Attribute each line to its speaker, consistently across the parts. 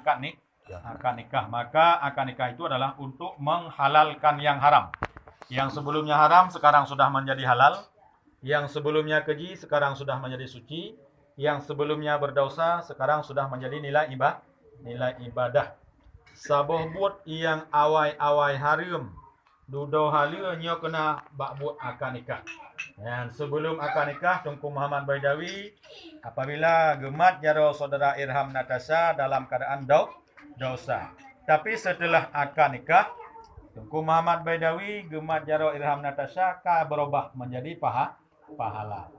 Speaker 1: akad nikah. Maka akad nikah itu adalah untuk menghalalkan yang haram. Yang sebelumnya haram sekarang sudah menjadi halal. Yang sebelumnya keji sekarang sudah menjadi suci. Yang sebelumnya berdosa sekarang sudah menjadi nilai ibadah. Saboh buat yang awai-awai haram. Dudo halanya kena buat akad nikah. Dan sebelum akad nikah, Tunku Muhammad Baidawi apabila gemat jaro saudara Irham Natasha dalam keadaan dosa. Tapi setelah akad nikah, Tunku Muhammad Baidawi gemat jaro Irham Natasha berubah menjadi pahala.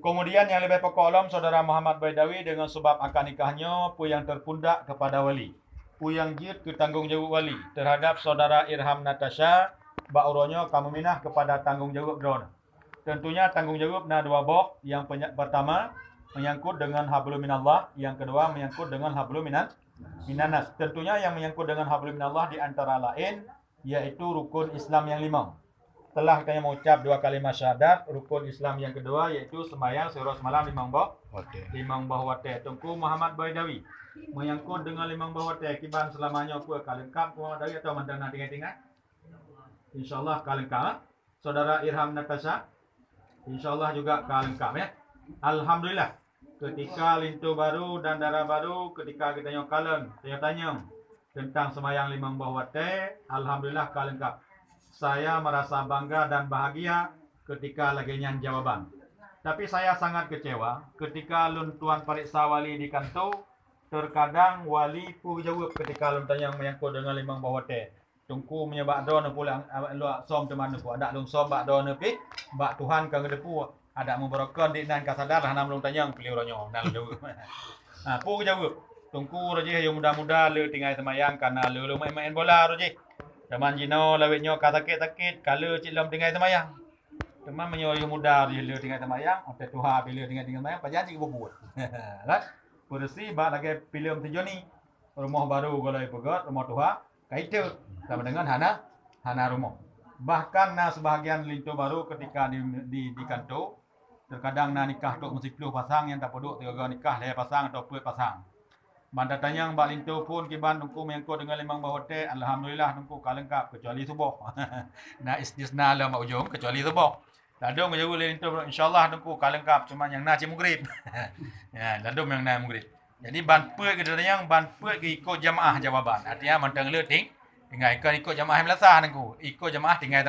Speaker 1: Kemudian yang lebih pokok alam, saudara Muhammad Baidawi dengan sebab akad nikahnya pu yang terpundak kepada wali. Pu yang jid ke tanggungjawab wali terhadap saudara Irham Natasha, ba'uronya kamu minah kepada tanggungjawab drone. Tentunya tanggungjawab na dua boh. Yang pertama menyangkut dengan hablum minallah, yang kedua menyangkut dengan hablum minanas. Tentunya yang menyangkut dengan hablum minallah di antara lain yaitu rukun Islam yang 5. Telah kita mengucap 2 kalimat syahadat, rukun Islam yang kedua yaitu sembahyang seluruh semalam 5 bah wate. Tunku Muhammad Baidawi menyangkut dengan 5 bah wate kiban selamanya ku kalengkap Muhammad Baidawi atau mandana tinggal-tinggal. Insyaallah kalengkap. Saudara Irham Natasha insyaallah juga kalengkap ya. Alhamdulillah. Ketika lintu baru dan darah baru, ketika kita kalen, tanya tentang sembahyang 5 bah wate, alhamdulillah kalengkap. Saya merasa bangga dan bahagia ketika lagi nyan jawaban. Tapi saya sangat kecewa ketika lun tuan periksa wali di kantor, terkadang wali pu jawab ketika lun tanya menyangkut dengan 5 bah wate. Tungku menyebak don pulang luak som teman ku ada lun som bak don pi bak Tuhan ka gedepu ada mubarakkan di nan kasadar hanam lun tanya pilih ronyo nan jawab. Pu jawab. Tungku roje yang muda-muda le tinggal semayang karena le main bola roje. Teman jino lawitnya ka sakit-sakit kalau cik lom tinggal semayang. Teman menyo muda dia le tinggal semayang, otak Tuhan bila tinggal semayang pajan cik bubut. Kan? Kursi bak lagi film tejoni. Rumah baru golai pegat rumah Tuhan kaitu sama dengan hana rumah. Bahkan na sebahagian lintu baru ketika di kantor terkadang na nikah tok mesti 10 pasang yang tak peduk 3 nikah 2 pasang atau 4 pasang. Banda tanya mbak lintu pun kiban tungku mengko dengan 5 bah hotel, alhamdulillah tungku kalengkap kecuali subuh. Na istisna lah mak ujung kecuali subuh. Ladung jauh lintu insyaallah tungku kalengkap cuma yang na cik maghrib. Ya, ladung yang na maghrib. Jadi ban pe ke tanya ban pe ke ikut jamaah jawaban. Artinya mentang le tinggal ikut jamaah melasa tungku. Ikut jamaah tinggal